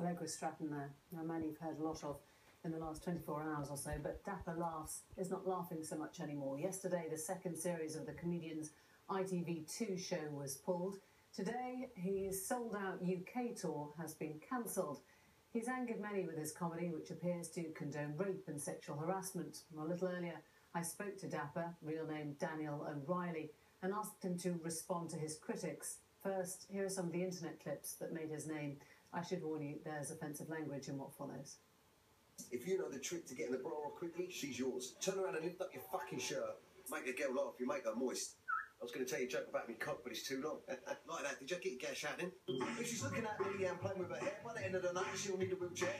Allegra Stratton there. Now, a man you've heard a lot of in the last 24 hours or so, but Dapperlaughs is not laughing so much anymore. Yesterday, the second series of the comedian's ITV2 show was pulled. Today, his sold-out UK tour has been cancelled. He's angered many with his comedy, which appears to condone rape and sexual harassment. A little earlier, I spoke to Dapper, real name Daniel O'Reilly, and asked him to respond to his critics. First, here are some of the internet clips that made his name. I should warn you, there's offensive language in what follows. If you know the trick to getting the bra off quickly, she's yours. Turn around and lift up your fucking shirt. Make a girl laugh, you make her moist. I was going to tell you a joke about me cock, but it's too long. Like that, did you get your gas out in? If she's looking at me and playing with her hair, by the end of the night, she'll need a wheelchair.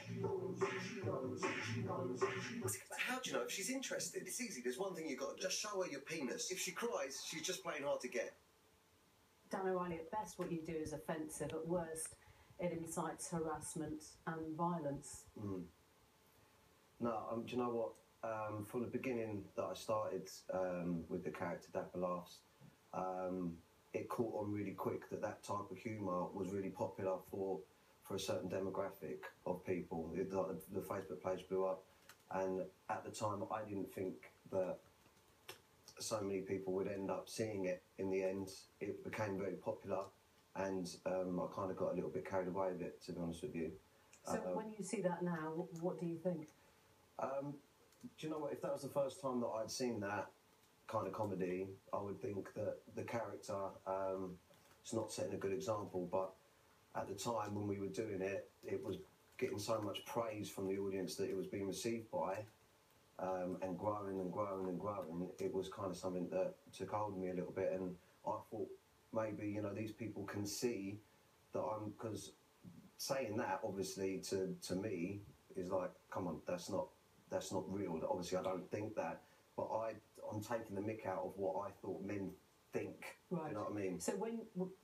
But how do you know if she's interested? It's easy, there's one thing you've got to just show her your penis. If she cries, she's just playing hard to get. Dan O'Reilly, at best what you do is offensive, at worst it incites harassment and violence. No, do you know what? From the beginning that I started with the character Dapperlaughs, it caught on really quick that that type of humour was really popular for a certain demographic of people. The Facebook page blew up, and at the time I didn't think that so many people would end up seeing it. In the end, it became very popular, and I kind of got a little bit carried away with it, to be honest with you. So when you see that now, what do you think? Do you know what? If that was the first time that I'd seen that kind of comedy, I would think that the character is not setting a good example. But at the time when we were doing it, it was getting so much praise from the audience that it was being received by, and growing and growing and growing. It was kind of something that took hold of me a little bit, and I thought maybe, you know, these people can see that I'm, because saying that obviously to me is like, come on, that's not real. Obviously I don't think that, but I'm taking the mick out of what I thought men think. Right. You know what I mean? So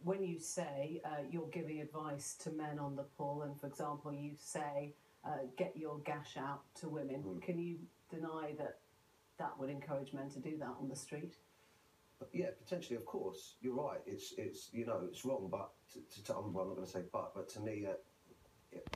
when you say you're giving advice to men on the pull, and for example you say get your gash out to women, can you deny that would encourage men to do that on the street? Yeah, potentially, of course. You're right. It's you know, it's wrong, but I'm not going to say but to me,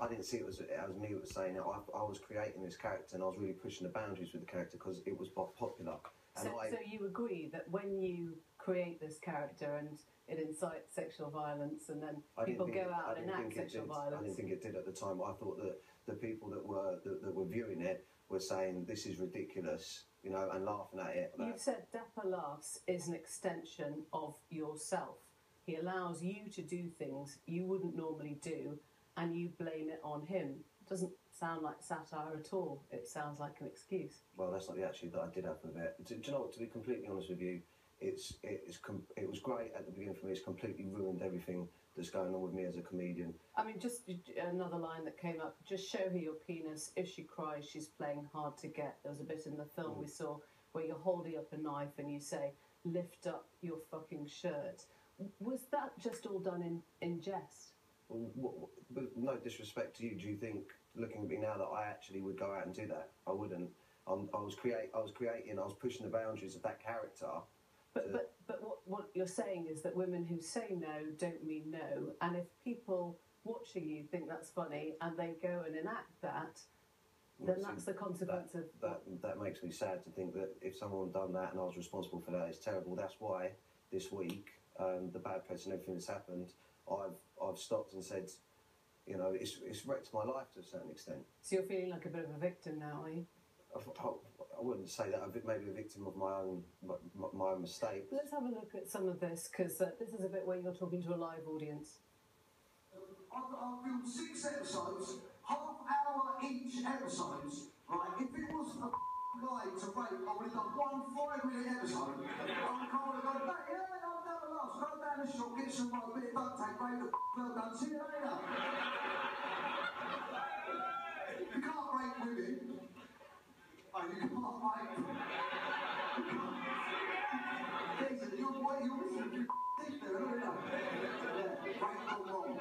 I didn't see it as me that was saying it. I was creating this character, and I was really pushing the boundaries with the character because it was popular. And so you agree that when you create this character and it incites sexual violence, and then people go out and enact sexual violence? I didn't think it did at the time. I thought that the people that were viewing it were saying this is ridiculous, you know, and laughing at it. You've said Dapperlaughs is an extension of yourself. He allows you to do things you wouldn't normally do, and you blame it on him. It doesn't sound like satire at all. It sounds like an excuse. Well, that's not the attitude that I did have with it. Do you know what? To be completely honest with you, it was great at the beginning for me. It's completely ruined everything that's going on with me as a comedian. I mean, just another line that came up, just show her your penis. If she cries, she's playing hard to get. There was a bit in the film we saw where you're holding up a knife and you say, lift up your fucking shirt. Was that just all done in jest? With no disrespect to you, do you think, looking at me now, that I actually would go out and do that? I wouldn't. I was pushing the boundaries of that character. But what you're saying is that women who say no don't mean no, and if people watching you think that's funny and they go and enact that, then that's the consequence of... That makes me sad to think that if someone had done that and I was responsible for that, it's terrible. That's why this week, the bad press and everything that's happened, I've stopped and said, you know, it's wrecked my life to a certain extent. So you're feeling like a bit of a victim now, are you? I wouldn't say that. I'm maybe a victim of my own mistake. Let's have a look at some of this, because this is a bit where you're talking to a live audience. I've filmed 6 episodes, half-hour each episodes, right? If it was a guy to rape, I would have done one 5-minute episode. I would have gone, yeah, I've done a lot. Go down the shop, get some bit of duct tape, rape the well done, see you later. You can't rape women. Oh, you can't rape. Jason, you're missing a few things there, aren't you? Yeah, rape or wrong.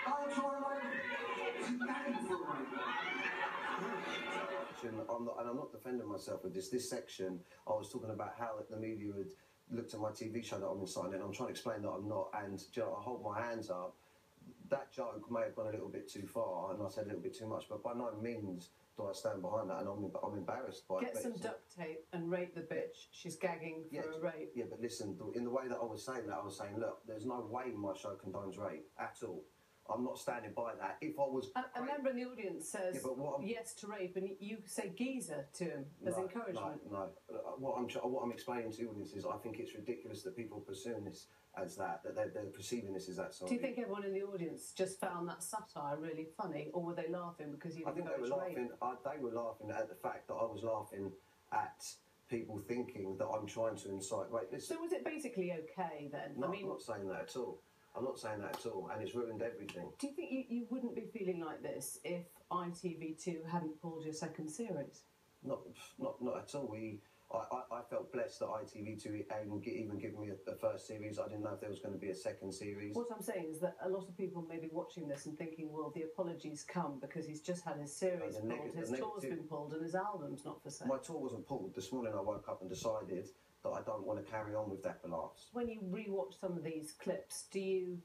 Don't try and rape. It's a game for a rape. I'm not defending myself with this section. I was talking about how the media had looked at my TV show that I'm inside, and I'm trying to explain that I'm not. And you know, I hold my hands up that joke may have gone a little bit too far, and I said a little bit too much, but by no means do I stand behind that, and I'm embarrassed by it. Get some duct tape and rape the bitch. She's gagging for a rape. Yeah, but listen, in the way that I was saying that, I was saying, look, there's no way my show condones rape at all. I'm not standing by that. If I was... A member in the audience says yes to rape, and you say geezer to him as encouragement. No. What I'm explaining to the audience is I think it's ridiculous that people are pursuing this as that they're perceiving this as that. Sorry. Do you think everyone in the audience just found that satire really funny, or were they laughing because you encouraged rape? I think they were laughing at the fact that I was laughing at people thinking that I'm trying to incite rape. Listen, so was it basically okay then? No, I'm not saying that at all. I'm not saying that at all, and it's ruined everything. Do you think you wouldn't be feeling like this if ITV2 hadn't pulled your second series? Not at all. I felt blessed that ITV2 even gave me a first series. I didn't know if there was going to be a second series. What I'm saying is that a lot of people may be watching this and thinking, well, the apologies come because he's just had his series pulled, his tour's been pulled, and his album's not for sale. My tour wasn't pulled. This morning I woke up and decided that I don't want to carry on with Dapperlaughs. When you rewatch some of these clips, do you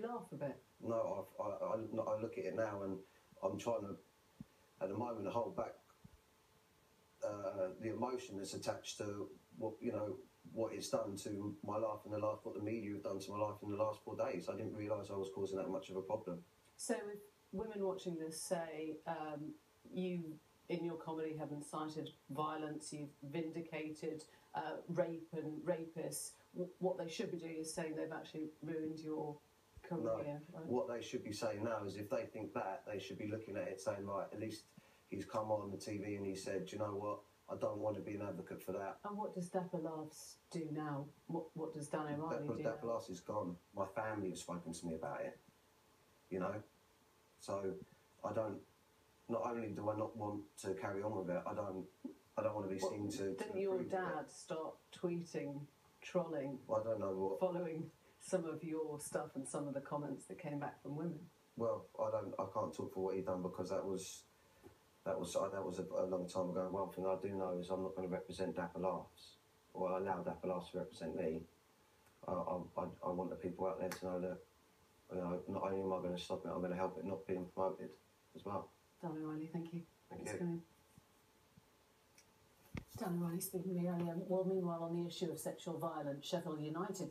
laugh a bit? No, I look at it now and I'm trying to, at the moment, hold back the emotion that's attached to what it's done to my life in what the media have done to my life in the last 4 days. I didn't realise I was causing that much of a problem. So if women watching this say you in your comedy have incited violence, you've vindicated rape and rapists, what they should be doing is saying they've actually ruined your career. No, right? what they should be saying now is if they think that, they should be looking at it saying, right, at least he's come on the TV and he said, do you know what, I don't want to be an advocate for that. And what does Dapperlaughs do now? What does Dan O'Reilly do now? Dapperlaughs is gone. My family has spoken to me about it, you know? So I don't, not only do I not want to carry on with it, I don't want to be seen to... Didn't your dad start tweeting, trolling, I don't know what... following some of your stuff and some of the comments that came back from women? Well, I can't talk for what he done because that was a long time ago. One thing I do know is I'm not going to represent Dapperlaughs, or allow Dapperlaughs to represent me. I want the people out there to know that, you know, not only am I going to stop it, I'm going to help it not being promoted as well. Dan O'Reilly, thank you. Thank you. Dan O'Reilly speaking to me earlier. Well, meanwhile, on the issue of sexual violence, Sheffield United